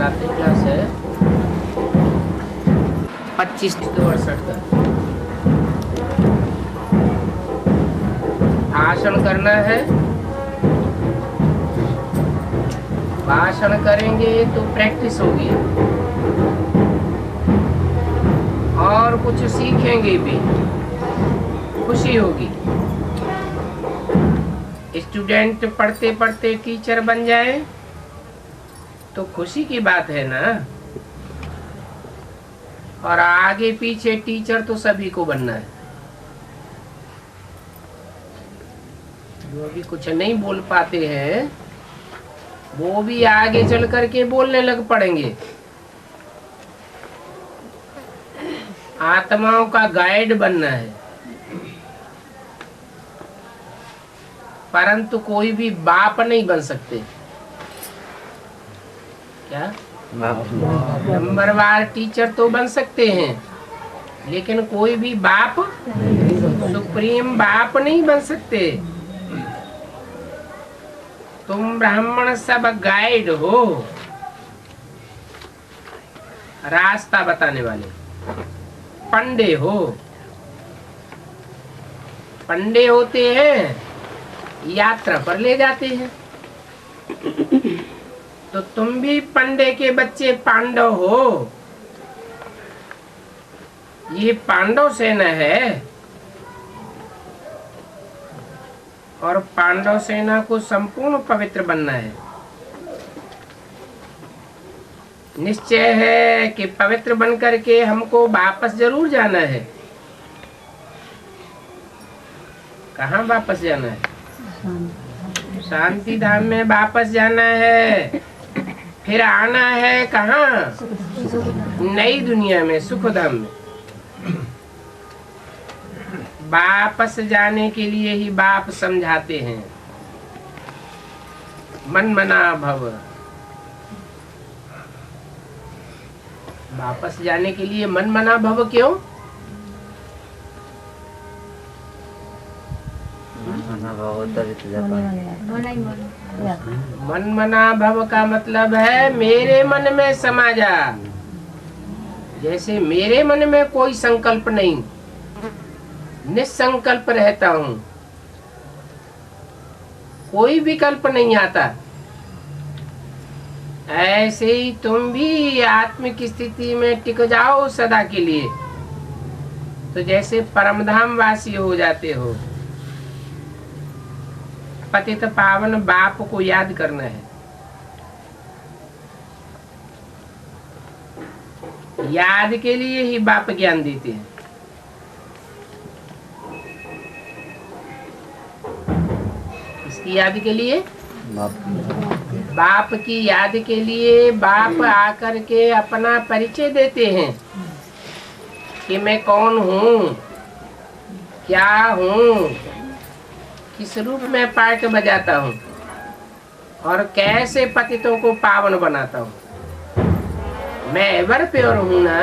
सातवीं क्लास है, 25/68 का भाषण करना है। भाषण करेंगे तो प्रैक्टिस होगी और कुछ सीखेंगे भी, खुशी होगी। स्टूडेंट पढ़ते पढ़ते टीचर बन जाए तो खुशी की बात है ना। और आगे पीछे टीचर तो सभी को बनना है। जो अभी कुछ नहीं बोल पाते हैं वो भी आगे चल करके बोलने लग पड़ेंगे। आत्माओं का गाइड बनना है, परंतु कोई भी बाप नहीं बन सकते। क्या नंबरवार टीचर तो बन सकते हैं, लेकिन कोई भी बाप, सुप्रीम बाप नहीं बन सकते। तुम ब्राह्मण सब गाइड हो, रास्ता बताने वाले पंडे हो। पंडे होते हैं, यात्रा पर ले जाते हैं। तो तुम भी पंडे के बच्चे पांडव हो। ये पांडव सेना है और पांडव सेना को संपूर्ण पवित्र बनना है। निश्चय है कि पवित्र बनकर के हमको वापस जरूर जाना है। कहाँ वापस जाना है? शांति धाम में वापस जाना है। फिर आना है कहाँ? नई दुनिया में, सुख धाम में। वापस जाने के लिए ही बाप समझाते हैं, मन मना भव। वापस जाने के लिए मन मना भव क्यों? मन मना भव का मतलब है मेरे मन में समा जा। जैसे मेरे मन में कोई संकल्प नहीं, निसंकल्प रहता हूँ, कोई विकल्प नहीं आता, ऐसे ही तुम भी आत्मिक स्थिति में टिक जाओ सदा के लिए। तो जैसे परमधाम वासी हो जाते हो। पतित पावन बाप को याद करना है। याद के लिए ही बाप ज्ञान देते हैं। इसकी याद के लिए, बाप की याद के लिए बाप आकर के अपना परिचय देते हैं कि मैं कौन हूँ, क्या हूँ, किस रूप में पार्ट बजाता हूँ और कैसे पतितों को पावन बनाता हूँ। मैं एवर प्योर हूँ ना,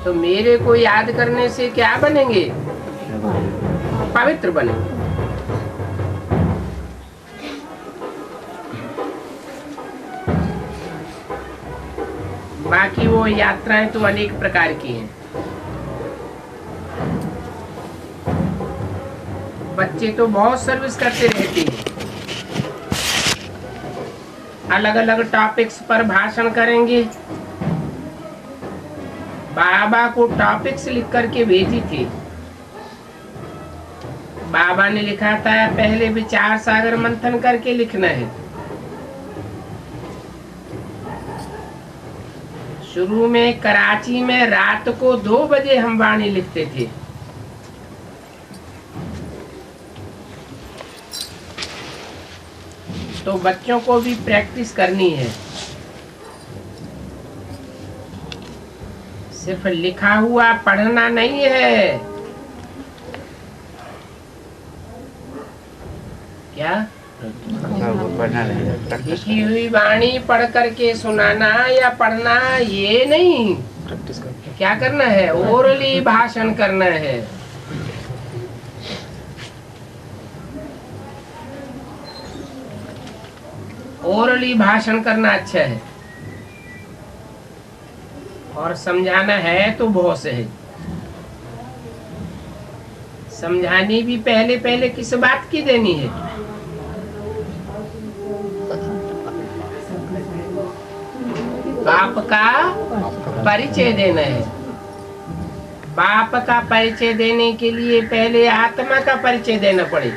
तो मेरे को याद करने से क्या बनेंगे? पवित्र बनेंगे। बाकी वो यात्राएं तो अनेक प्रकार की हैं। बच्चे तो बहुत सर्विस करते रहते हैं, अलग अलग टॉपिक्स पर भाषण करेंगे। बाबा को टॉपिक्स लिख करके भेजी थी। बाबा ने लिखा था पहले विचार सागर मंथन करके लिखना है। शुरू में कराची में रात को 2 बजे हम वाणी लिखते थे। तो बच्चों को भी प्रैक्टिस करनी है। सिर्फ लिखा हुआ पढ़ना नहीं है। क्या लिखी हुई वाणी पढ़ करके सुनाना या पढ़ना ये नहीं, प्रैक्टिस करके क्या करना है? ओरली भाषण करना है। ओरली भाषण करना अच्छा है। और समझाना है तो बहुत सहज। समझानी भी पहले पहले किस बात की देनी है? बाप का परिचय देना है। बाप का परिचय देने के लिए पहले आत्मा का परिचय देना पड़े।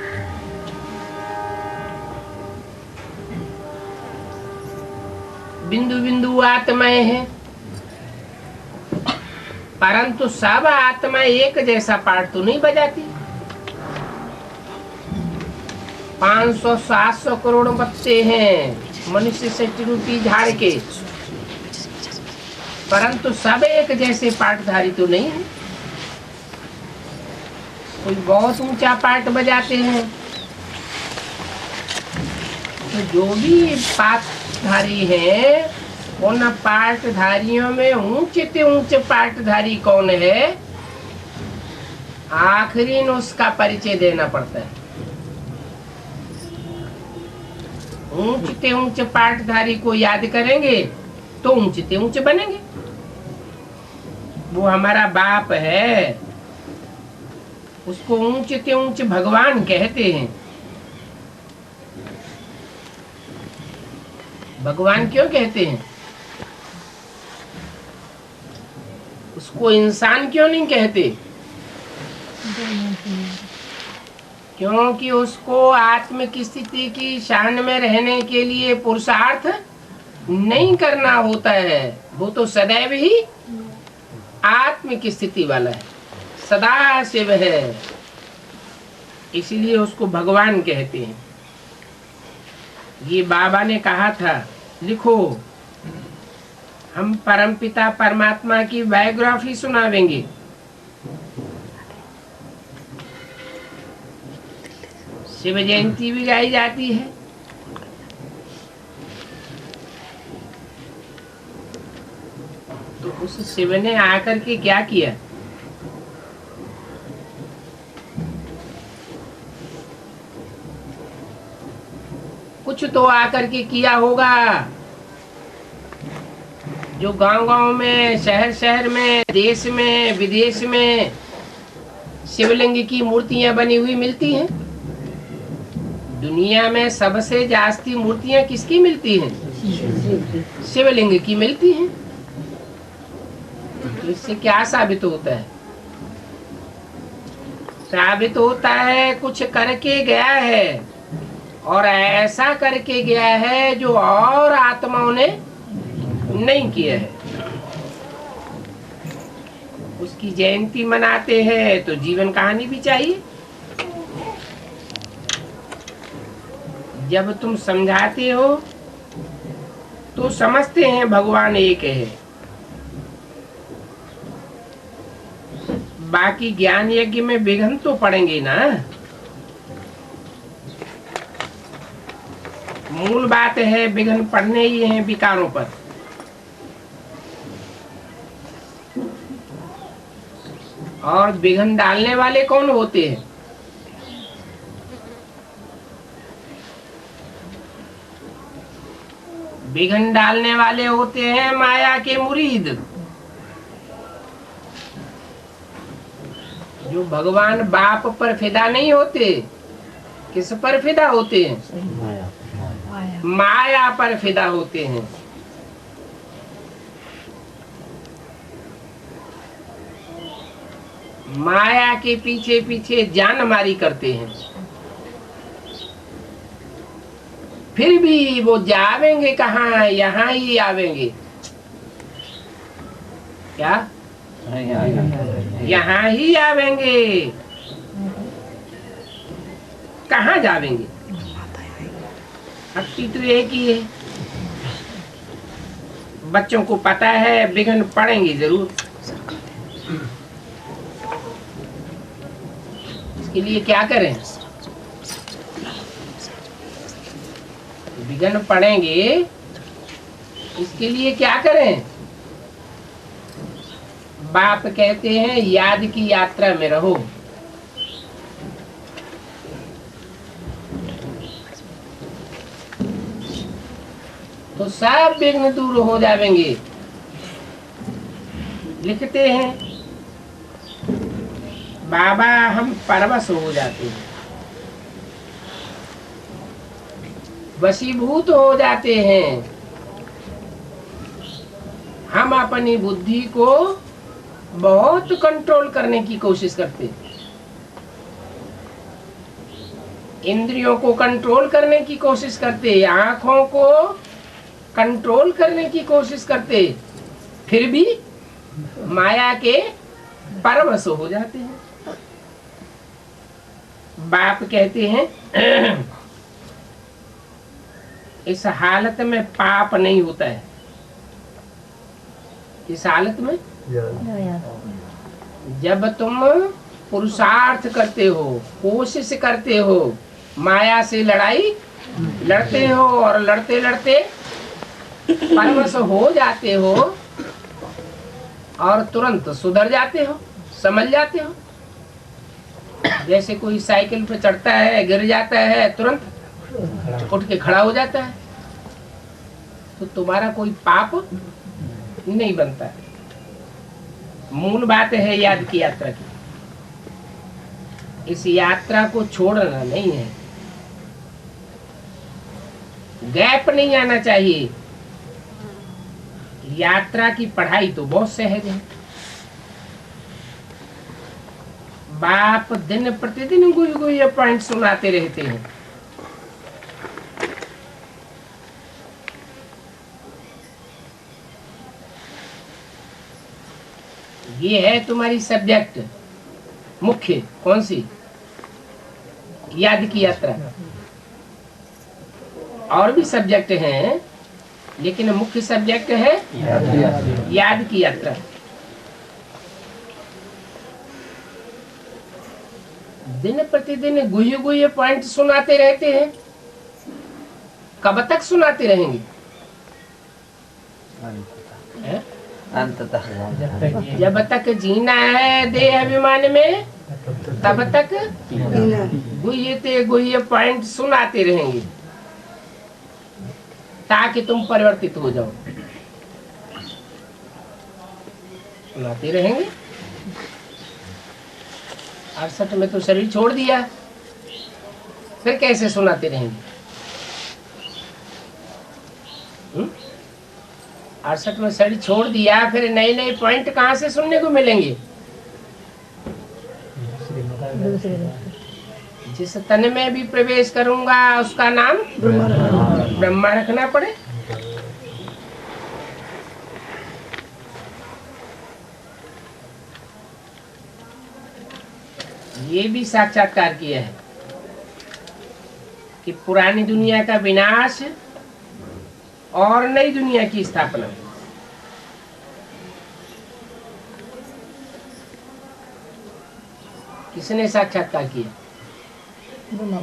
बिंदु बिंदु आत्माएं हैं, परंतु सब आत्मा एक जैसा पाठ तो नहीं बजाती। 500-700 करोड़ बच्चे हैं मनुष्य से टिरूटी झाड़ के, परंतु सब एक जैसे पाठधारी तो नहीं है। कोई बहुत ऊंचा पाठ बजाते हैं, तो जो भी पाठधारी है उन पाठधारियों में ऊंचे से ऊंचे पाठधारी कौन है, आखिरी में उसका परिचय देना पड़ता है। ऊंचे से ऊंचे पाठधारी को याद करेंगे तो ऊंचे से ऊंचे बनेंगे। वो हमारा बाप है, उसको ऊंचे से ऊंचे भगवान कहते हैं। भगवान क्यों कहते हैं? उसको इंसान क्यों नहीं कहते? क्योंकि उसको आत्म की स्थिति की शान में रहने के लिए पुरुषार्थ नहीं करना होता है। वो तो सदैव ही आत्म की स्थिति वाला है, सदा शिव है, इसलिए उसको भगवान कहते हैं। ये बाबा ने कहा था, लिखो हम परमपिता परमात्मा की बायोग्राफी सुनावेंगे। शिव जयंती भी गाई जाती है। तो उस शिव ने आकर के क्या किया? कुछ तो आकर के किया होगा। जो गांव गांव में, शहर शहर में, देश में, विदेश में शिवलिंग की मूर्तियां बनी हुई मिलती हैं। दुनिया में सबसे जास्ती मूर्तियां किसकी मिलती हैं? शिवलिंग की मिलती हैं। तो इससे क्या साबित होता है? साबित होता है कुछ करके गया है, और ऐसा करके गया है जो और आत्माओं ने नहीं किया है। उसकी जयंती मनाते हैं तो जीवन कहानी भी चाहिए। जब तुम समझाते हो तो समझते हैं भगवान एक है। बाकी ज्ञान यज्ञ में विघ्न तो पड़ेंगे ना। मूल बात है विघ्न पड़ने ही हैं विकारों पर। और विघ्न डालने वाले कौन होते हैं? विघ्न डालने वाले होते हैं माया के मुरीद, जो भगवान बाप पर फिदा नहीं होते। किस पर फिदा होते हैं? माया पर फिदा होते हैं। माया के पीछे पीछे जान मारी करते हैं। फिर भी वो जावेंगे कहाँ? यहाँ ही आवेंगे। क्या? यहाँ ही आवेंगे। कहाँ जावेंगे? हट्टी तो एक ही है। बच्चों को पता है विघ्न पड़ेंगे जरूर। इसके लिए क्या करें? विघ्न पड़ेंगे, इसके लिए क्या करें? बाप कहते हैं याद की यात्रा में रहो। तो सब विघ्न दूर हो जाएंगे। लिखते हैं, बाबा हम परवश हो जाते हैं, वशीभूत हो जाते हैं। हम अपनी बुद्धि को बहुत कंट्रोल करने की कोशिश करते हैं, इंद्रियों को कंट्रोल करने की कोशिश करते, आंखों को कंट्रोल करने की कोशिश करते, फिर भी माया के परवश हो जाते हैं। बाप कहते हैं इस हालत में पाप नहीं होता है। इस हालत में जब तुम पुरुषार्थ करते हो, कोशिश करते हो, माया से लड़ाई लड़ते हो और लड़ते लड़ते परवश हो जाते हो और तुरंत सुधर जाते हो, समझ जाते हो। जैसे कोई साइकिल पे चढ़ता है, गिर जाता है, तुरंत उठ के खड़ा हो जाता है, तो तुम्हारा कोई पाप नहीं बनता है। मूल बात है याद की यात्रा की, इस यात्रा को छोड़ना नहीं है, गैप नहीं आना चाहिए। यात्रा की पढ़ाई तो बहुत सहज है। बाप दिन प्रतिदिन गुई गुई पॉइंट सुनाते रहते हैं। ये है तुम्हारी सब्जेक्ट मुख्य, कौन सी? याद की यात्रा। और भी सब्जेक्ट हैं, लेकिन मुख्य सब्जेक्ट है याद की यात्रा। दिन प्रतिदिन गुहे गुहे पॉइंट सुनाते रहते हैं। कब तक सुनाते रहेंगे? अंततः जब तक जीना है देह अभिमान में, तब तक गुहे पॉइंट सुनाते रहेंगे ताकि तुम परिवर्तित हो जाओ। सुनाते रहेंगे। 68 में तो शरीर छोड़ दिया, फिर कैसे सुनाते रहेंगे? 68 में शरीर छोड़ दिया, फिर नए नए पॉइंट कहाँ से सुनने को मिलेंगे? जिस तन में भी प्रवेश करूंगा उसका नाम ब्रह्मा रखना पड़े। ये भी साक्षात्कार किया है कि पुरानी दुनिया का विनाश और नई दुनिया की स्थापना। किसने साक्षात्कार किया? ब्रह्मा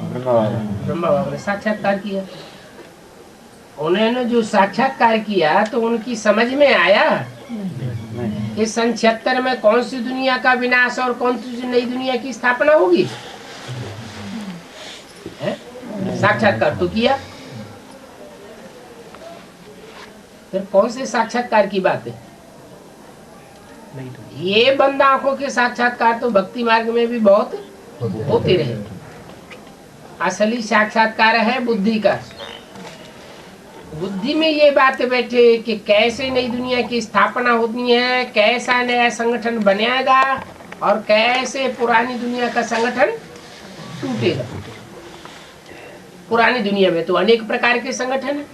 बाबा ने साक्षात्कार किया। उन्होंने जो साक्षात्कार किया तो उनकी समझ में आया कि सन 76 में कौन सी दुनिया का विनाश और कौन सी नई दुनिया की स्थापना होगी। साक्षात्कार तो किया, फिर कौन से साक्षात्कार की बात है? ये बंद आंखों के साक्षात्कार तो भक्ति मार्ग में भी बहुत होते रहे। असली साक्षात्कार है बुद्धि का। बुद्धि में ये बात बैठे कि कैसे नई दुनिया की स्थापना होती है, कैसा नया संगठन बनेगा और कैसे पुरानी दुनिया का संगठन टूटेगा। पुरानी दुनिया में तो अनेक प्रकार के संगठन हैं।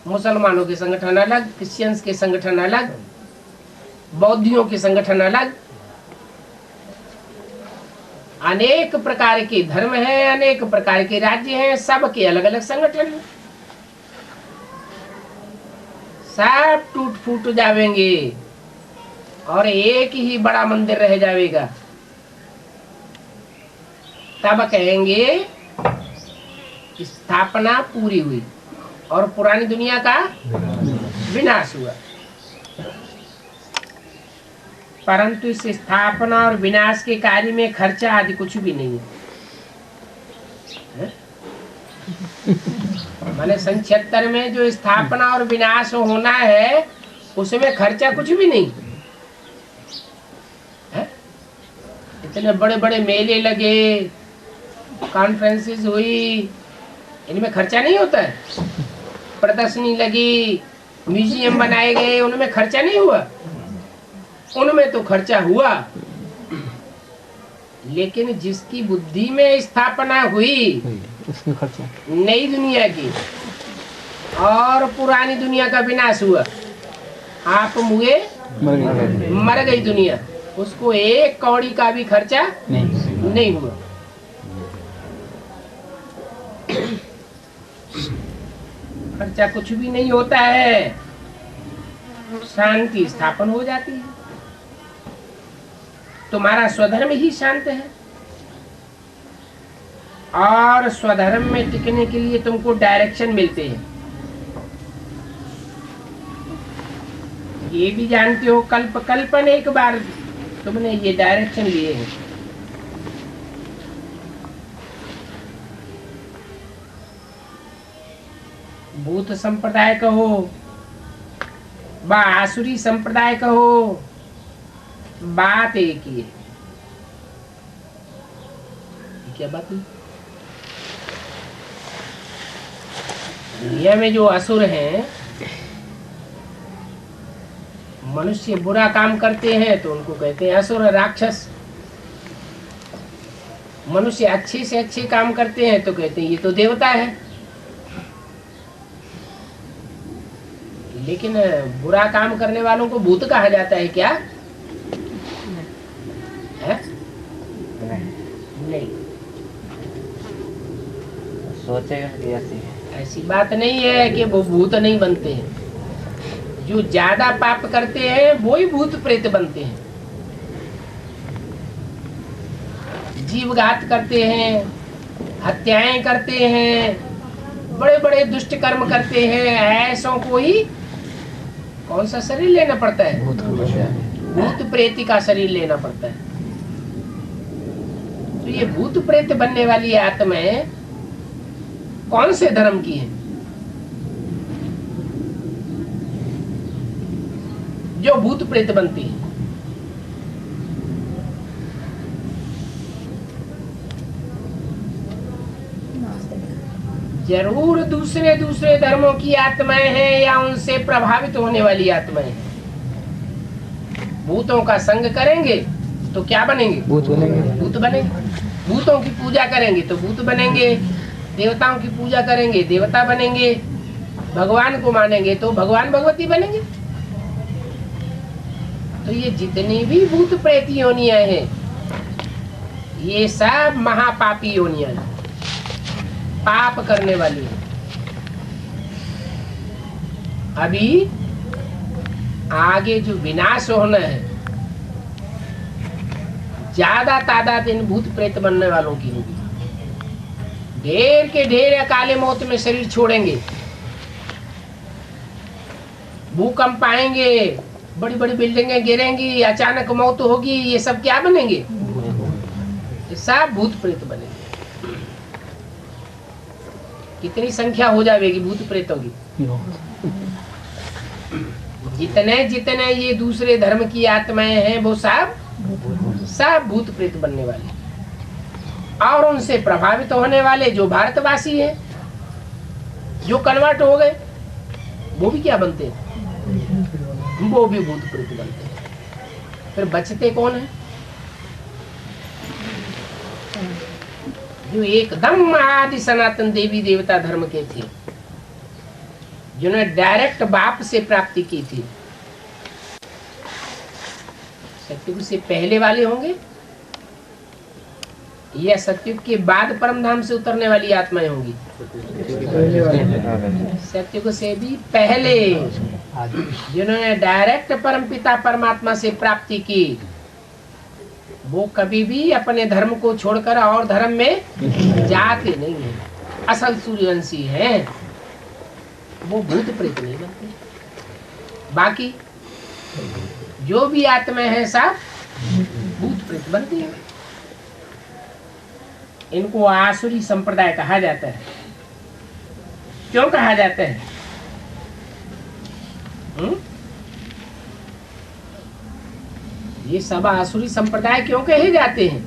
मुसलमानों के संगठन अलग, क्रिश्चियंस के संगठन अलग, बौद्धियों के संगठन अलग, अनेक प्रकार के धर्म हैं, अनेक प्रकार के राज्य हैं, सबके अलग अलग संगठन हैं। सब टूट फूट जाएंगे और एक ही बड़ा मंदिर रह जाएगा। तब कहेंगे स्थापना पूरी हुई और पुरानी दुनिया का विनाश हुआ। परंतु इस स्थापना और विनाश के कार्य में खर्चा आदि कुछ भी नहीं है। माने सन 76 में जो स्थापना और विनाश होना है उसमें खर्चा कुछ भी नहीं है। इतने बड़े बड़े मेले लगे, कॉन्फ्रेंसेस हुई, इनमें खर्चा नहीं होता है। प्रदर्शनी लगी, म्यूजियम बनाए गए, उनमें खर्चा नहीं हुआ। उनमें तो खर्चा हुआ, लेकिन जिसकी बुद्धि में स्थापना हुई उसमें खर्चा नई दुनिया की और पुरानी दुनिया का विनाश हुआ, आप मुए मर गई दुनिया, उसको एक कौड़ी का भी खर्चा नहीं हुआ। खर्चा कुछ भी नहीं होता है, शांति स्थापन हो जाती है। तुम्हारा स्वधर्म ही शांत है, और स्वधर्म में टिकने के लिए तुमको डायरेक्शन मिलते हैं। ये भी जानते हो, कल्प कल्पन एक बार तुमने ये डायरेक्शन लिए हैं। भूत संप्रदाय कहो बा आसुरी संप्रदाय कहो, बात एक ही है। क्या बात है? दुनिया में जो असुर हैं, मनुष्य बुरा काम करते हैं तो उनको कहते हैं असुर, राक्षस। मनुष्य अच्छे से अच्छे काम करते हैं तो कहते हैं ये तो देवता है। लेकिन बुरा काम करने वालों को भूत कहा जाता है क्या? है? नहीं, सोचेगा कि ऐसी बात नहीं है कि वो भूत नहीं बनते हैं। जो ज्यादा पाप करते हैं वो ही भूत प्रेत बनते हैं। जीवघात करते हैं, हत्याएं करते हैं, बड़े बड़े दुष्ट कर्म करते हैं, ऐसों को ही कौन सा शरीर लेना पड़ता है? भूत प्रेत का शरीर लेना पड़ता है। तो ये भूत प्रेत बनने वाली आत्माएं कौन से धर्म की है? जो भूत प्रेत बनती है। जरूर दूसरे दूसरे धर्मों की आत्माएं हैं या उनसे प्रभावित होने वाली आत्माएं हैं। भूतों का संग करेंगे तो क्या बनेंगे? भूत बनेंगे। भूत बनेंगे। भूतों की पूजा करेंगे तो भूत बनेंगे, देवताओं की पूजा करेंगे देवता बनेंगे, भगवान को मानेंगे तो भगवान भगवती बनेंगे। तो ये जितनी भी भूत प्रेत योनियां हैं, ये सब महापापी योनियां हैं, पाप करने वाली है। अभी आगे जो विनाश होना है, ज्यादा तादाद इन भूत प्रेत बनने वालों की होगी। ढेर के ढेर अकाले मौत में शरीर छोड़ेंगे, भूकंप आएंगे, बड़ी बड़ी बिल्डिंगें गिरेंगी, अचानक मौत होगी, ये सब क्या बनेंगे? ये सब भूत प्रेत बनेंगे। कितनी संख्या हो जाएगी भूत प्रेतों की? जितने जितने ये दूसरे धर्म की आत्माएं हैं वो सब भूत प्रेत बनने वाले, और उनसे प्रभावित होने वाले जो भारतवासी हैं, जो कन्वर्ट हो गए, वो भी क्या बनते हैं? वो भी भूत प्रेत बनते हैं। फिर बचते कौन है? जो एकदम आदि सनातन देवी देवता धर्म के थे, जिन्होंने डायरेक्ट बाप से प्राप्ति की थी। सत्युग से पहले वाले होंगे या सत्युग के बाद परम धाम से उतरने वाली आत्माएं होंगी? सत्युग से भी पहले, जिन्होंने डायरेक्ट परम पिता परमात्मा से प्राप्ति की, वो कभी भी अपने धर्म को छोड़कर और धर्म में जाते नहीं है। असल सूर्यवंशी हैं, वो भूत प्रेत नहीं बनते। बाकी जो भी आत्माएं हैं सब भूत प्रेत बनती है। इनको आसुरी संप्रदाय कहा जाता है। क्यों कहा जाता है? ये सब आसुरी संप्रदाय क्यों कहे जाते हैं?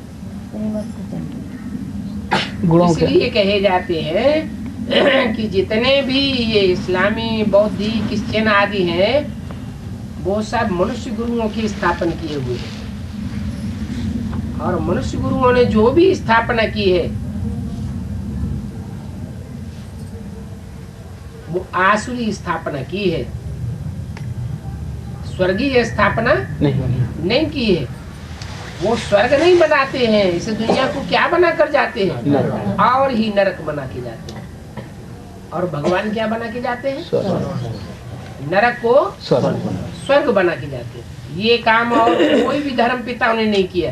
इसलिए कहे जाते हैं कि जितने भी ये इस्लामी, बौद्धी, क्रिश्चियन आदि हैं, वो सब मनुष्य गुरुओं की स्थापना किए हुए हैं। और मनुष्य गुरुओं ने जो भी स्थापना की है वो आसुरी स्थापना की है, स्वर्गीय स्थापना नहीं की है। वो स्वर्ग नहीं बनाते हैं, इस दुनिया को क्या बना कर जाते हैं? और ही नरक बना के जाते हैं। और भगवान क्या बना के जाते हैं? नरक को स्वर्ग बना के जाते हैं। ये काम और कोई भी धर्म पिताओं ने नहीं किया।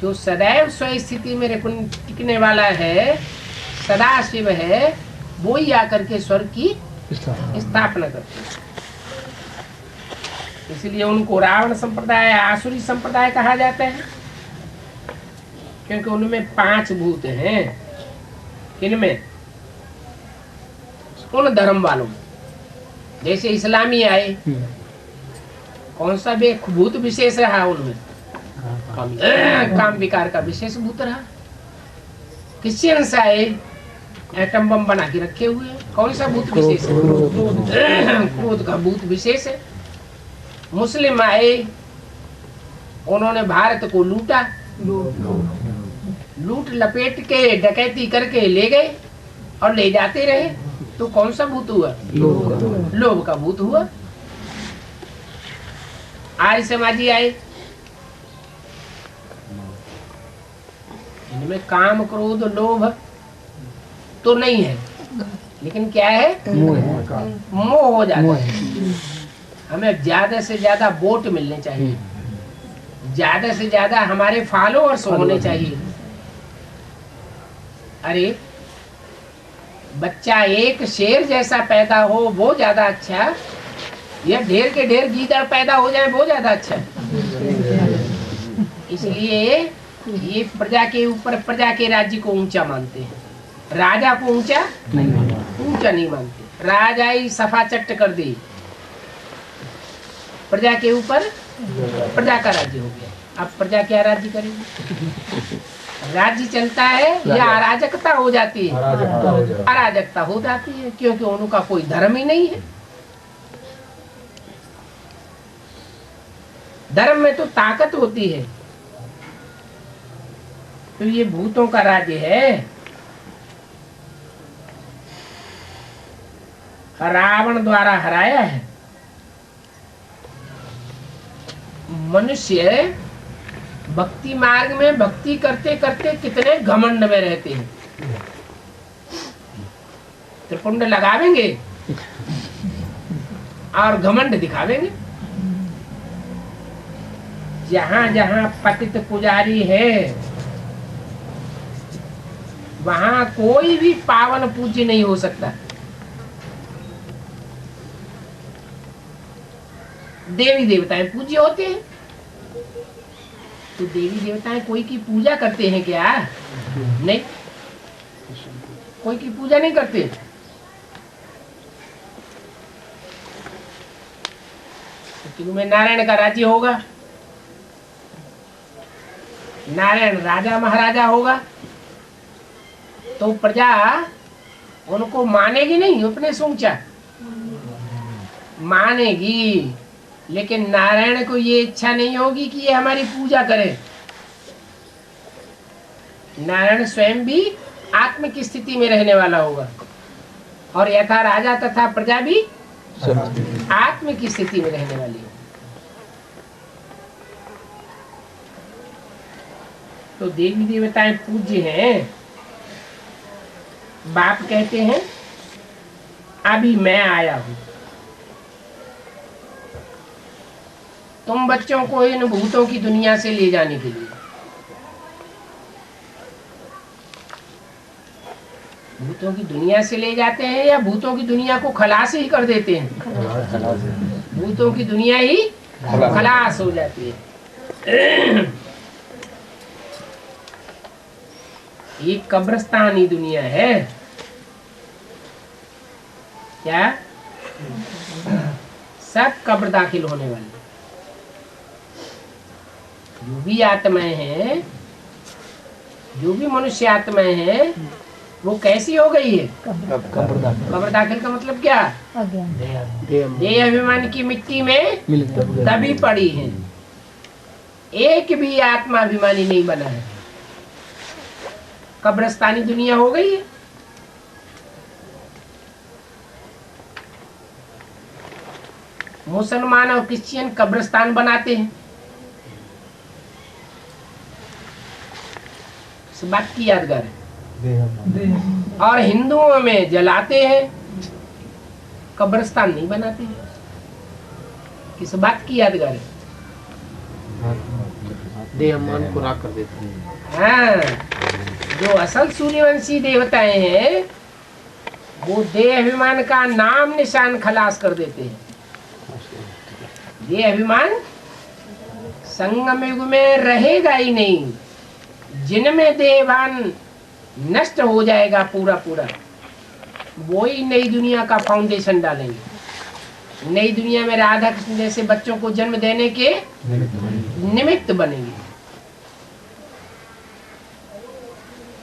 जो सदैव स्व स्थिति में टिकने वाला है, सदा शिव है, वो ही आकर के स्वर्ग की स्थापना करते हैं। इसलिए उनको रावण संप्रदाय, आसुरी संप्रदाय कहा जाता है, क्योंकि उनमें 5 भूत हैं। किनमें? उन धर्म वालों में। जैसे इस्लामी आए, कौन सा भी भूत विशेष रहा उनमें? काम विकार का विशेष भूत रहा। क्रिश्चियंस आए, एटम बम बना के रखे हुए, कौन सा भूत विशेष है? क्रोध का भूत विशेष है। मुस्लिम आए, उन्होंने भारत को लूटा, लूट लपेट के डकैती करके ले गए और ले जाते रहे, तो कौन सा भूत हुआ? लोभ का भूत हुआ। आर्य समाजी आए, इनमें काम क्रोध लोभ तो नहीं है, लेकिन क्या है? मोह हो जाता है। हमें ज्यादा से ज्यादा वोट मिलने चाहिए, ज्यादा से ज्यादा हमारे फॉलोअर्स होने चाहिए। अरे बच्चा एक शेर जैसा पैदा हो वो ज्यादा अच्छा, या ढेर के ढेर गीदड़ पैदा हो जाए वो ज्यादा अच्छा। इसलिए ये प्रजा के ऊपर, प्रजा के राज्य को ऊंचा मानते हैं, राजा को ऊंचा नहीं मानते। राजा ही सफा चट्ट कर दी, प्रजा के ऊपर प्रजा का राज्य हो गया। अब प्रजा क्या राज्य करेगी? राज्य चलता है या अराजकता हो जाती है? अराजकता हो जाती है, क्योंकि उनका कोई धर्म ही नहीं है। धर्म में तो ताकत होती है। तो ये भूतों का राज्य है। रावण द्वारा हराया है। मनुष्य भक्ति मार्ग में भक्ति करते करते कितने घमंड में रहते हैं। त्रिपुंड लगावेंगे और घमंड दिखावेंगे। जहां जहां पतित पुजारी है, वहां कोई भी पावन पूज्य नहीं हो सकता। देवी देवताएं पूज्य होते हैं, तो देवी देवताएं कोई की पूजा करते हैं क्या? नहीं, कोई की पूजा नहीं करते। तुम्हें नारायण का राज्य होगा, नारायण राजा महाराजा होगा, तो प्रजा उनको मानेगी नहीं, अपने से ऊंचा मानेगी। लेकिन नारायण को ये इच्छा नहीं होगी कि ये हमारी पूजा करे। नारायण स्वयं भी आत्म की स्थिति में रहने वाला होगा, और यथा राजा तथा प्रजा भी आत्म की स्थिति में रहने वाली है। तो देवी देवताएं पूज्य हैं। बाप कहते हैं अभी मैं आया हूं, तुम बच्चों को इन भूतों की दुनिया से ले जाने के लिए। भूतों की दुनिया से ले जाते हैं या भूतों की दुनिया को खलास ही कर देते हैं? भूतों की दुनिया ही खलास हो जाती है। ये कब्रिस्तानी दुनिया है क्या? सब कब्र दाखिल होने वाले। जो भी आत्माएं हैं, जो भी मनुष्य आत्माएं हैं, वो कैसी हो गई है? कब्र दाखिल का मतलब क्या? देह अभिमान की मिट्टी में दबी पड़ी है। एक भी आत्मा अभिमानी नहीं बना है। कब्रस्तानी दुनिया हो गई है। मुसलमान और क्रिश्चियन कब्रिस्तान बनाते हैं, इस बात की यादगार है। और हिंदुओं में जलाते हैं, कब्रिस्तान नहीं बनाते हैं, किस बात की यादगार है? देह मान को राख कर देते हैं। हाँ, जो असल सूर्यवंशी देवताएं हैं वो देह अभिमान का नाम निशान खलास कर देते हैं। देह अभिमान संगम युग में रहेगा ही नहीं। जिनमें देहभान नष्ट हो जाएगा पूरा पूरा, वो ही नई दुनिया का फाउंडेशन डालेंगे। नई दुनिया में राधा कृष्ण जैसे बच्चों को जन्म देने के निमित्त बनेंगे।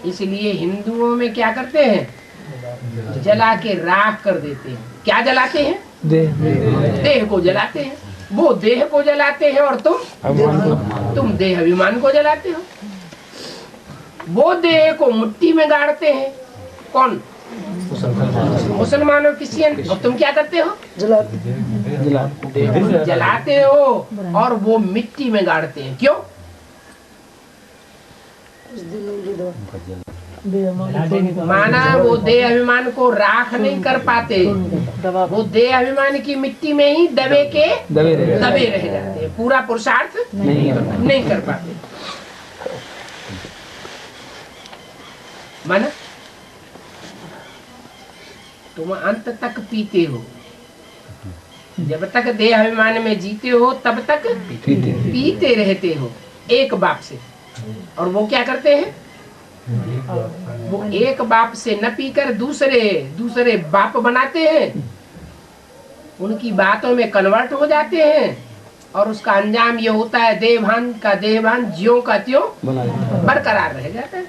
इसलिए हिंदुओं में क्या करते हैं? जला के राख कर देते हैं। क्या जलाते हैं? देह को जलाते हैं। वो देह को जलाते हैं और तुम देह अभिमान को जलाते हो। वो देह को मिट्टी में गाड़ते हैं। कौन? मुसलमान और क्रिश्चियन। और तुम क्या करते हो? जलाते हो और वो मिट्टी में गाड़ते हैं। क्यों? माना वो देह अभिमान को राख नहीं कर पाते, वो देह अभिमान की मिट्टी में ही दबे रह जाते हैं। पूरा पुरुषार्थ नहीं कर पाते। माना तुम अंत तक पीते हो, जब तक देह अभिमान में जीते हो तब तक पीते रहते हो एक बाप से। और वो क्या करते हैं? वो एक बाप से न पीकर दूसरे बाप बनाते हैं, उनकी बातों में कन्वर्ट हो जाते हैं और उसका अंजाम ये होता है देहभान ज्यों का त्यों बरकरार रह जाता है।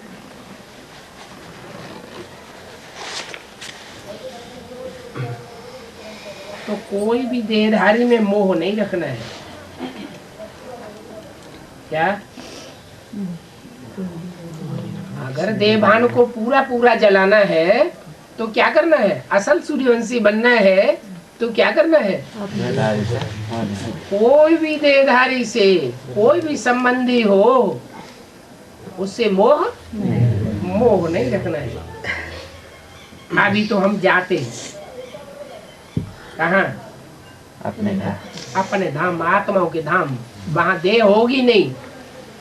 तो कोई भी देहधारी में मोह नहीं रखना है। क्या? अगर देहभान को पूरा जलाना है तो क्या करना है? असल सूर्यवंशी बनना है तो क्या करना है? कोई भी देहधारी से कोई भी संबंधी हो उससे मोह नहीं रखना है। अभी तो हम जाते हैं कहाँ? अपने धाम, आत्माओं के धाम। वहाँ देह होगी नहीं,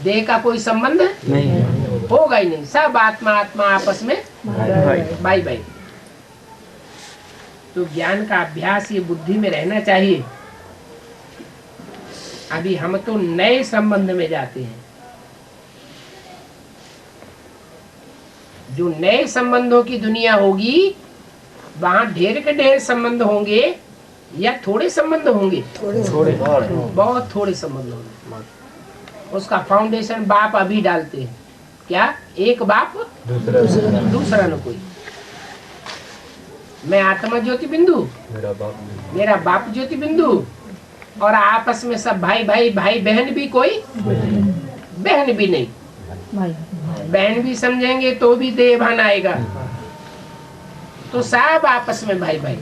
देह का कोई संबंध नहीं होगा ही नहीं। सब आत्मा आपस में बाई बाई। तो ज्ञान का अभ्यास ये बुद्धि में रहना चाहिए। अभी हम तो नए संबंध में जाते हैं। जो नए संबंधों की दुनिया होगी वहाँ ढेर के ढेर संबंध होंगे या थोड़े संबंध होंगे? बहुत थोड़े संबंध होंगे। उसका फाउंडेशन बाप अभी डालते हैं। क्या? एक बाप दूसरा न कोई। मैं आत्मा ज्योति बिंदु, मेरा बाप ज्योति बिंदु, और आपस में सब भाई बहन भी कोई बहन भी नहीं। बहन भी समझेंगे तो भी देहभान आएगा। तो सब आपस में भाई।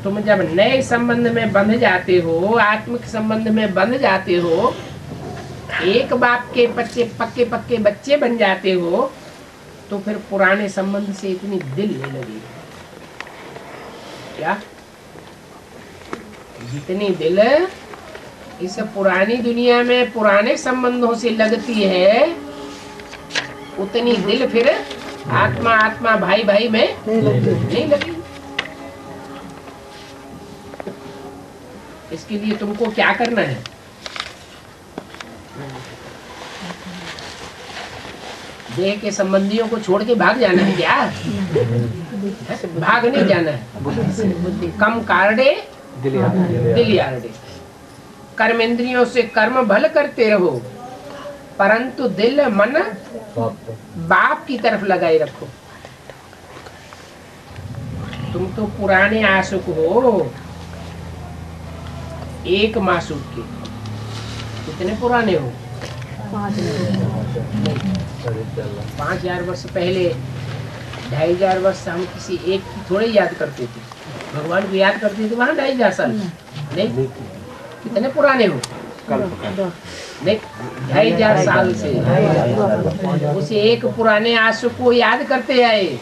तुम जब नए संबंध में बंध जाते हो, आत्मिक संबंध में बंध जाते हो, एक बाप के पक्के बच्चे बन जाते हो, तो फिर पुराने संबंध से इतनी दिल नहीं लगेगी। क्या? जितनी दिल इस पुरानी दुनिया में पुराने संबंधों से लगती है, उतनी दिल फिर आत्मा भाई में नहीं लगेगी। इसके लिए तुमको क्या करना है? देह के संबंधियों को छोड़ के भाग जाना है क्या? भाग नहीं जाना है। कम कारडे दिलियार्डे। कर्मेंद्रियों से कर्म भल करते रहो, परंतु दिल मन बाप की तरफ लगाए रखो। तुम तो पुराने आशुक हो, एक मासूक के। कितने पुराने हो? 5000 वर्ष पहले, 2500 वर्ष हम किसी एक की थोड़े याद करते थे, भगवान को याद करते थे वहाँ 2500 साल नहीं। कितने पुराने हो? नहीं, 2500 साल से उसे एक पुराने आशुक को याद करते आए।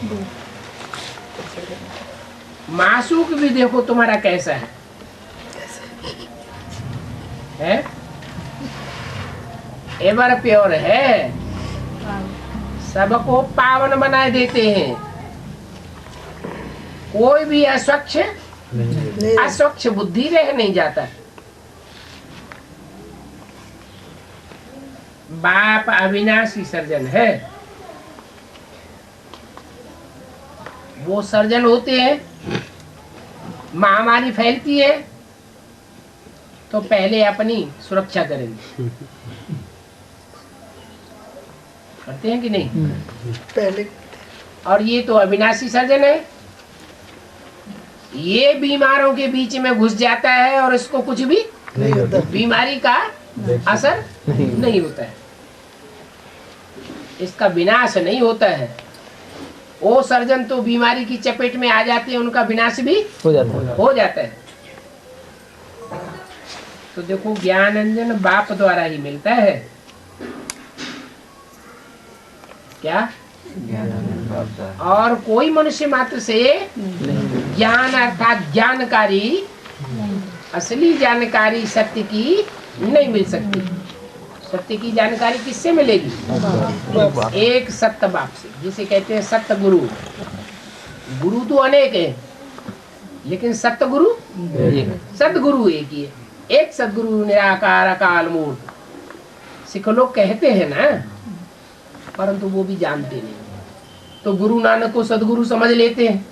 मासूक भी देखो तुम्हारा कैसा है? एवर प्योर है, सबको पावन बनाए देते हैं। कोई भी अस्वच्छ बुद्धि रह नहीं जाता। बाप अविनाशी सर्जन है, वो सर्जन होते हैं। महामारी फैलती है तो पहले अपनी सुरक्षा करेंगे, करते हैं कि नहीं? पहले। और ये तो अविनाशी सर्जन है, ये बीमारों के बीच में घुस जाता है और इसको कुछ भी नहीं होता, बीमारी का असर नहीं होता है, इसका विनाश नहीं होता है। वो सर्जन तो बीमारी की चपेट में आ जाते हैं, उनका विनाश भी हो जाता है। तो देखो ज्ञान अंजन बाप द्वारा ही मिलता है। क्या? और कोई मनुष्य मात्र से ज्ञान अर्थात जानकारी, असली जानकारी सत्य की नहीं मिल सकती। सत्य की जानकारी किससे मिलेगी? एक सत्य बाप से, जिसे कहते हैं सत्य गुरु। गुरु तो अनेक है, लेकिन सत्य गुरु सदगुरु एक ही है। एक सदगुरु निराकार अकाल मूर्त सिख लोग कहते हैं ना, परंतु वो भी जानते नहीं। तो गुरु नानक को सदगुरु समझ लेते हैं,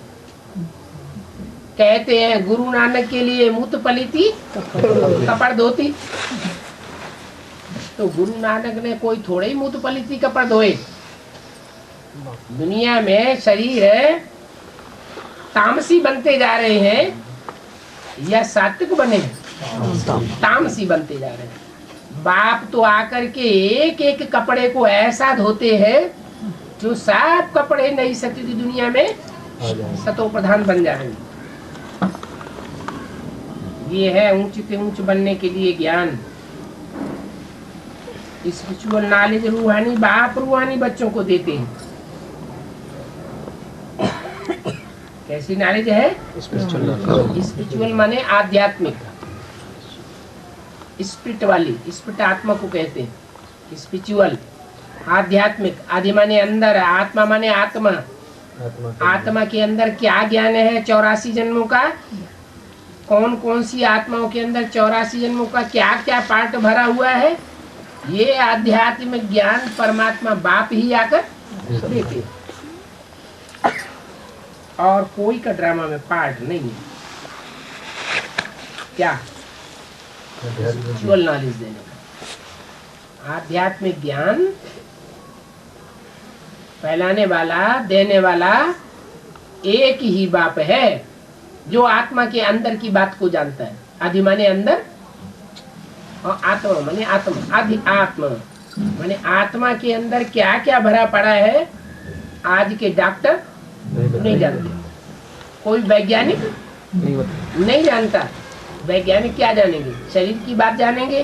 कहते हैं गुरु नानक के लिए मूत पलीती कपड़ धोती। तो गुरु नानक ने कोई थोड़े ही मूत पलीती कपड़ धोए। दुनिया में शरीर तामसी बनते जा रहे हैं या सात्विक बने हैं? तामसी बनते जा रहे हैं। बाप तो आकर के एक एक कपड़े को ऐसा धोते हैं जो सब कपड़े नई सत्य की दुनिया में सतो प्रधान बन जा रहे हैं। ये है ऊंच से ऊंच बनने के लिए ज्ञान, स्पिरिचुअल नॉलेज। रूहानी बाप रूहानी बच्चों को देते हैं। कैसी नॉलेज है? स्पिरिचुअल माने आध्यात्मिक, स्पिरिट वाली, स्पिरिट आत्मा को कहते हैं। स्पिरिचुअल आध्यात्मिक, आदि माने अंदर, आत्मा माने आत्मा। आत्मा के अंदर क्या ज्ञान है 84 जन्मों का? कौन कौन सी आत्माओं के अंदर 84 जन्मों का क्या क्या पार्ट भरा हुआ है? ये आध्यात्मिक ज्ञान परमात्मा बाप ही आकर देते, और कोई का ड्रामा में पार्ट नहीं है। क्या? स्पिरिचुअल नॉलेज देने का, आध्यात्मिक ज्ञान फैलाने वाला, देने वाला एक ही बाप है, जो आत्मा के अंदर की बात को जानता है। आदि माने अंदर, और आत्मा माने आत्मा। आदि आत्मा माने आत्मा के अंदर क्या क्या भरा पड़ा है आज के डॉक्टर नहीं जानते, कोई वैज्ञानिक नहीं जानता। वैज्ञानिक क्या जानेंगे? शरीर की बात जानेंगे,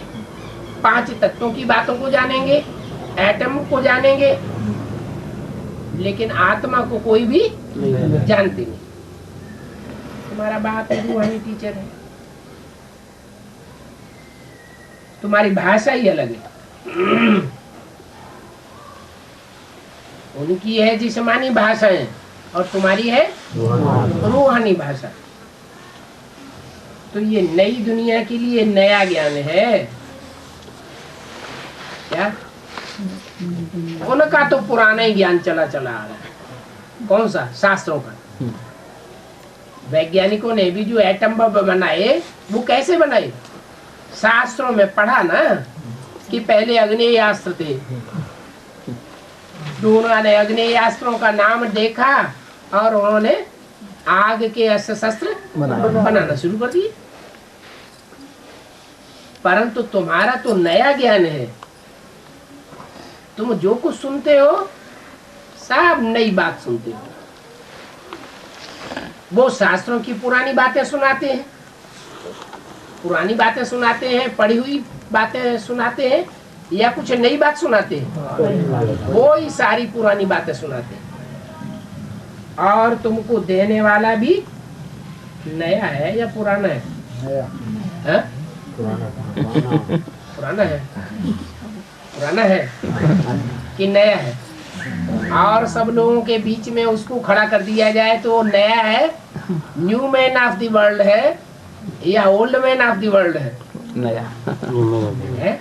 5 तत्वों की बातों को जानेंगे, एटम को जानेंगे, लेकिन आत्मा को कोई भी जानते नहीं। तुम्हारा बाप रूहानी टीचर है, तुम्हारी भाषा ही अलग है। उनकी है जिस्मानी भाषाएं और तुम्हारी है रूहानी भाषा। तो ये नई दुनिया के लिए नया ज्ञान है। क्या? उनका तो पुराना ही ज्ञान चला चला आ रहा है। कौन सा? शास्त्रों का। वैज्ञानिकों ने भी जो एटम बम बनाए वो कैसे बनाए? शास्त्रों में पढ़ा ना कि पहले अग्नेयास्त्र थे, दोनों ने अग्नेयास्त्रों का नाम देखा और उन्होंने आग के अस्त्र शस्त्र बनाना शुरू कर दिए। परंतु तुम्हारा तो नया ज्ञान है, तुम जो कुछ सुनते हो सब नई बात सुनते हो। वो शास्त्रों की पुरानी बातें सुनाते हैं, पुरानी बातें सुनाते हैं, पढ़ी हुई बातें सुनाते हैं, या कुछ नई बात सुनाते हैं? वो ही सारी पुरानी बातें सुनाते हैं। और तुमको देने वाला भी नया है या पुराना है? है? पुराना है। पुराना है कि नया है? और सब लोगों के बीच में उसको खड़ा कर दिया जाए तो नया है, new man of the world है या old man of the world है? नया है?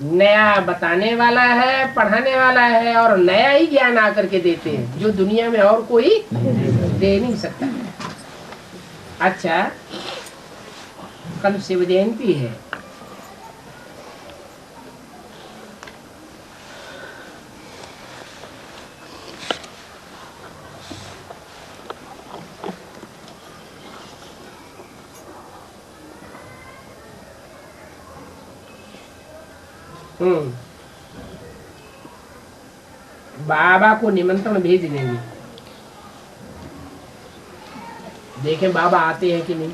नया बताने वाला है, पढ़ाने वाला है, और नया ही ज्ञान आकर के देते हैं जो दुनिया में और कोई दे नहीं सकता। अच्छा, कल शिव जयंती है, बाबा को निमंत्रण भेज देंगे, देखें बाबा आते हैं कि नहीं।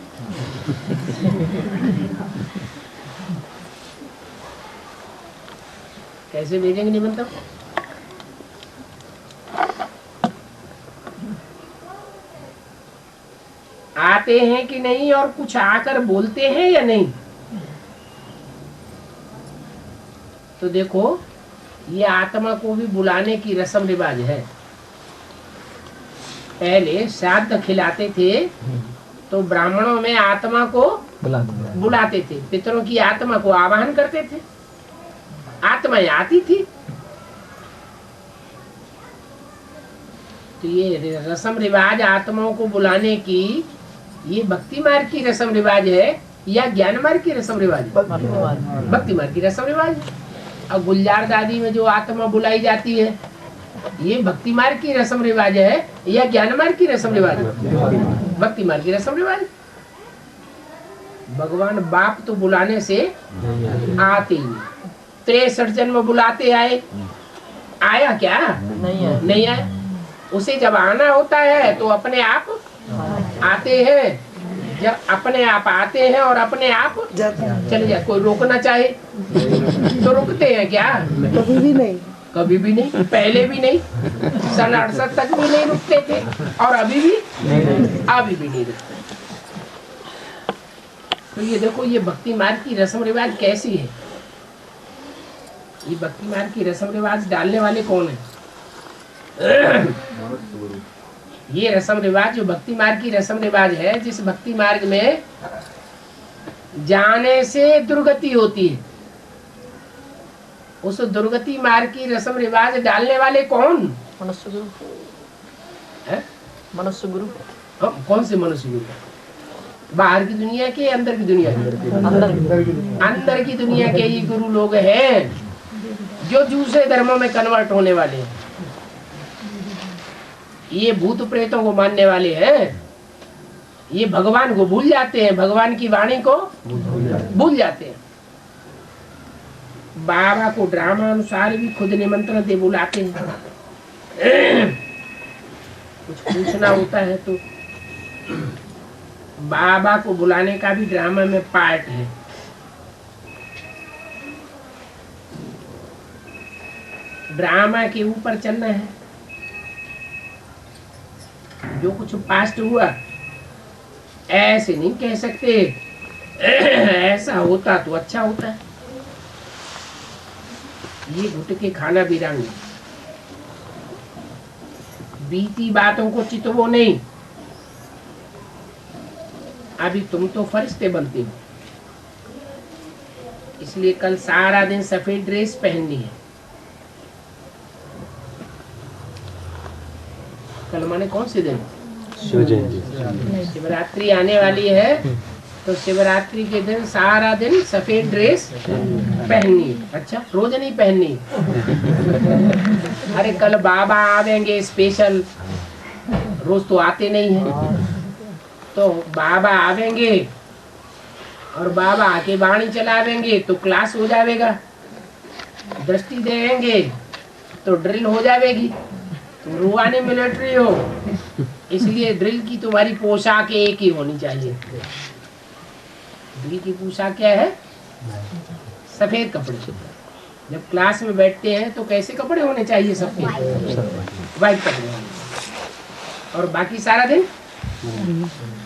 कैसे भेजेंगे निमंत्रण? आते हैं कि नहीं और कुछ आकर बोलते हैं या नहीं? तो देखो, ये आत्मा को भी बुलाने की रस्म रिवाज है। पहले श्राद्ध खिलाते थे तो ब्राह्मणों में आत्मा को बुलाते थे, पितरों की आत्मा को आवाहन करते थे, आत्माएं आती थी। तो ये रस्म रिवाज आत्माओं को बुलाने की, ये भक्ति मार्ग की रस्म रिवाज है या ज्ञान मार्ग की रस्म रिवाज है? भक्ति मार्ग की रस्म रिवाज है। और गुलजार दादी में जो आत्मा बुलाई जाती है, ये भक्ति मार्ग की रस्म रिवाज है या ज्ञान मार्ग की रस्म रिवाज है? भक्ति मार्ग की रस्म रिवाज। भगवान बाप तो बुलाने से आते ही 63 जन्म बुलाते आए, आया क्या? नहीं आया। उसे जब आना होता है तो अपने आप आते हैं, जब अपने आप आते हैं और अपने आप चले जाते। कोई रोकना चाहे तो रुकते हैं क्या? कभी भी नहीं, कभी भी नहीं, पहले भी नहीं, सन 68 तक भी नहीं रुकते थे और अभी भी नहीं रुकते। तो ये देखो, ये भक्ति मार्ग की रस्म रिवाज कैसी है। ये भक्ति मार्ग की रस्म रिवाज डालने वाले कौन है? ये रस्म रिवाज, जो भक्ति मार्ग की रस्म रिवाज है, जिस भक्ति मार्ग में जाने से दुर्गति होती है, उस दुर्गति मार्ग की रस्म रिवाज डालने वाले कौन? मनुष्य गुरु। मनुष्य गुरु। कौन से मनुष्य गुरु? बाहर की दुनिया के, अंदर की दुनिया के? अंदर की दुनिया के ये गुरु लोग हैं जो दूसरे धर्मों में कन्वर्ट होने वाले हैं। ये भूत प्रेतों को मानने वाले हैं, ये भगवान को भूल जाते हैं, भगवान की वाणी को भूल जाते हैं। बाबा को ड्रामा अनुसार भी खुद निमंत्रण दे बुलाते हैं। कुछ पूछना होता है तो बाबा को बुलाने का भी ड्रामा में पार्ट है। ड्रामा के ऊपर चलना है। जो कुछ पास्ट हुआ ऐसे नहीं कह सकते, ऐसा होता तो अच्छा होता है। ये घुट के खाना बिरांगी, बीती बातों को चितवो नहीं। अभी तुम तो फरिश्ते बनते हो, इसलिए कल सारा दिन सफेद ड्रेस पहननी है। कल माने कौन से दिन? शिवरात्रि आने वाली है तो शिवरात्रि के दिन सारा दिन सफेद ड्रेस पहननी। अच्छा, रोज नहीं पहननी। अरे कल बाबा आवेंगे स्पेशल, रोज तो आते नहीं है। तो बाबा आवेंगे और बाबा आके वाणी चलावेंगे तो क्लास हो जाएगा, दृष्टि देंगे तो ड्रिल हो जाएगी। तुम रूहानी मिलिट्री हो, इसलिए ड्रिल की तुम्हारी पोशाक एक ही होनी चाहिए। ड्रिल की पोशाक क्या है? सफेद कपड़े। जब क्लास में बैठते हैं तो कैसे कपड़े होने चाहिए? सबके व्हाइट कपड़े होने। और बाकी सारा दिन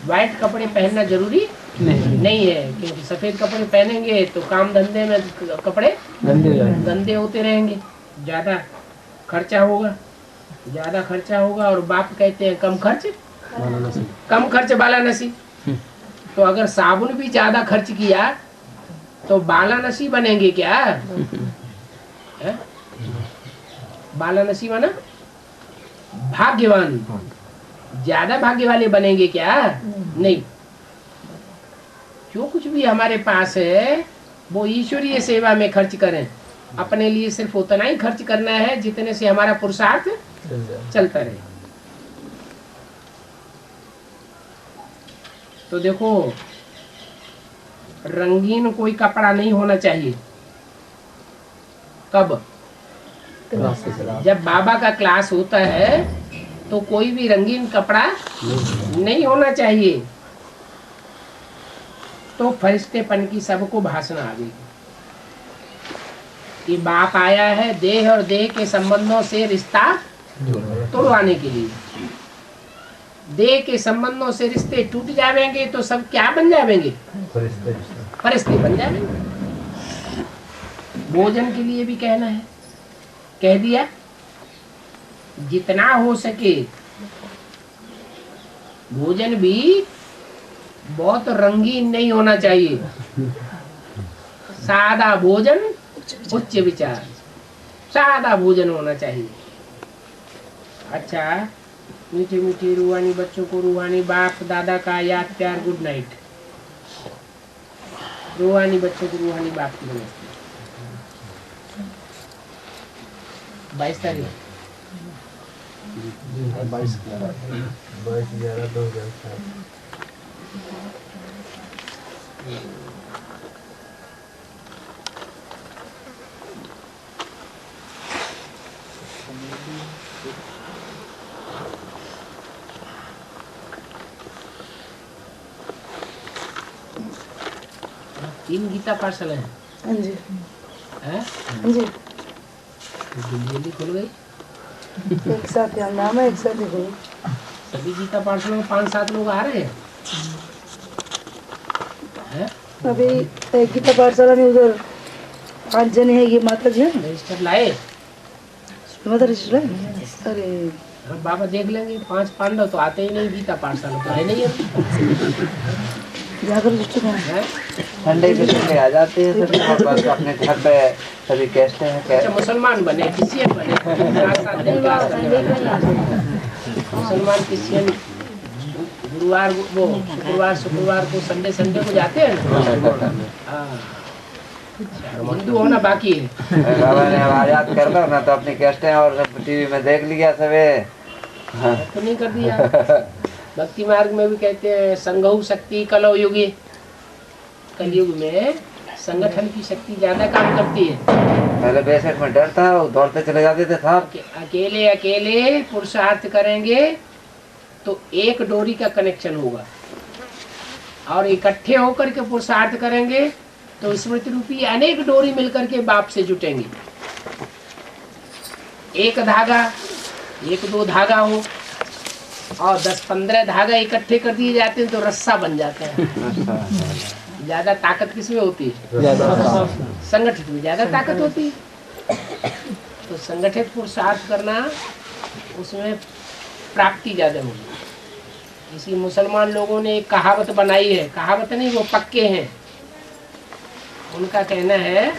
व्हाइट कपड़े पहनना जरूरी नहीं है, क्योंकि सफेद कपड़े पहनेंगे तो काम धंधे में कपड़े गंदे होते रहेंगे, ज्यादा खर्चा होगा। और बाप कहते हैं कम खर्च बाला नसी। तो अगर साबुन भी ज्यादा खर्च किया तो बाला नसी बनेंगे क्या? है? बाला नसी माना भाग्यवान, ज्यादा भाग्य वाले बनेंगे क्या? नहीं। जो कुछ भी हमारे पास है वो ईश्वरीय सेवा में खर्च करें। अपने लिए सिर्फ उतना ही खर्च करना है जितने से हमारा पुरुषार्थ चलता रहे। तो देखो, रंगीन कोई कपड़ा नहीं होना चाहिए। कब? जब बाबा का क्लास होता है तो कोई भी रंगीन कपड़ा नहीं होना चाहिए। तो फरिश्तेपन की सबको भाषण आ गई कि बाप आया है देह और देह के संबंधों से रिश्ता तोड़वाने के लिए। देह के संबंधों से रिश्ते टूट जाएंगे तो सब क्या बन जाएंगे? फरिश्ते बन जाएंगे। भोजन के लिए भी कहना है, कह दिया जितना हो सके भोजन भी बहुत रंगीन नहीं होना चाहिए। सादा भोजन उच्च विचार, सादा भोजन होना चाहिए। अच्छा, मीठे मीठे रूहानी बच्चों को रूहानी बाप दादा का याद प्यार गुड नाइट। रूहानी बच्चों को रूहानी बाप की नमस्ते। 22 तारीख 22/11/2007। तीन गीता पाठशाला है। हाँ जी, हैं? हाँ जी, जल्दी खुल गई। एक साथ यहाँ नाम है, एक साथ ही खोलो। सभी गीता पाठशाला में 5-7 लोग आ रहे हैं। हैं? अभी एक गीता पाठशाला में उधर 5 जने हैं, ये माता जी हैं। रजिस्टर लाए? माता रजिस्टर है? अरे हम बाबा देख लेंगे। 5 पांडव तो आते ही नहीं गीता पाठशाला, तो है नहीं है। जाकर रजिस्टर हैं? संडे के संडे आ जाते हैं सभी, और बस अपने घर पे सभी कैसे हैं अच्छा, मुसलमान बने, क्रिश्चियन बने, मुसलमान क्रिश्चियन गुरुवार वो शुक्रवार को संडे को जाते हैं ना। हाँ, हिंदू होना बाकी है। बाबा ने अब याद कर दो ना, तो अपनी कैस्टें और सब टीवी में देख लिया सबे। तो नहीं कर दिया। भक्ति मार्ग में भी कहते हैं संघऊ शक्ति कलौ युगी। कलयुग में संगठन की शक्ति ज्यादा काम करती है। पहले बेसठ में डर था, वो दौड़ते चले जाते थे साहब। अकेले पुरुषार्थ करेंगे तो एक डोरी का कनेक्शन होगा, और इकट्ठे होकर के पुरुषार्थ करेंगे तो स्मृति रूपी अनेक डोरी मिलकर के बाप से जुटेंगी। एक धागा, 1-2 धागा हो और 10-15 धागा इकट्ठे कर दिए जाते हैं तो रस्सा बन जाता है। ज्यादा ताकत किसमें होती है? संगठित में ज्यादा ताकत होती है। तो संगठित पुरुषार्थ करना, उसमें प्राप्ति ज्यादा होगी। इसी मुसलमान लोगों ने एक कहावत बनाई है, कहावत नहीं, वो पक्के हैं। उनका कहना है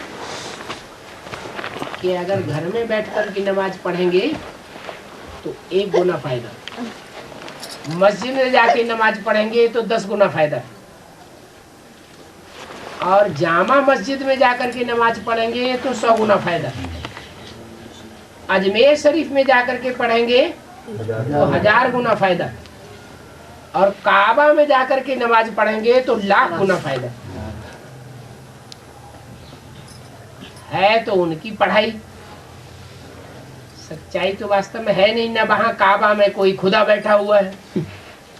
कि अगर घर में बैठकर की नमाज पढ़ेंगे तो 1 गुना फायदा, मस्जिद में जाके नमाज पढ़ेंगे तो 10 गुना फायदा, और जामा मस्जिद में जाकर के नमाज पढ़ेंगे तो 100 गुना फायदा, अजमेर शरीफ में जाकर के पढ़ेंगे तो 1000 गुना फायदा, और काबा में जाकर के नमाज पढ़ेंगे तो 1,00,000 गुना फायदा। है तो उनकी पढ़ाई, सच्चाई तो वास्तव में है नहीं ना। वहाँ काबा में कोई खुदा बैठा हुआ है,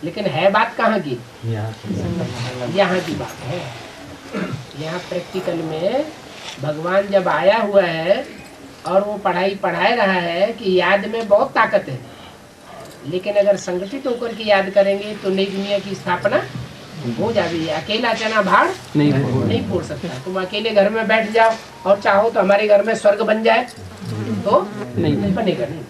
लेकिन है बात कहाँ की? यहाँ की बात है। यहाँ प्रैक्टिकल में भगवान जब आया हुआ है और वो पढ़ाई पढ़ा रहा है कि याद में बहुत ताकत है, लेकिन अगर संगठित होकर के याद करेंगे तो नई दुनिया की स्थापना हो जाती है। अकेला चना भाड़ नहीं फोड़ सकता। तुम अकेले घर में बैठ जाओ और चाहो तो हमारे घर में स्वर्ग बन जाए तो नहीं बनेगा, नहीं।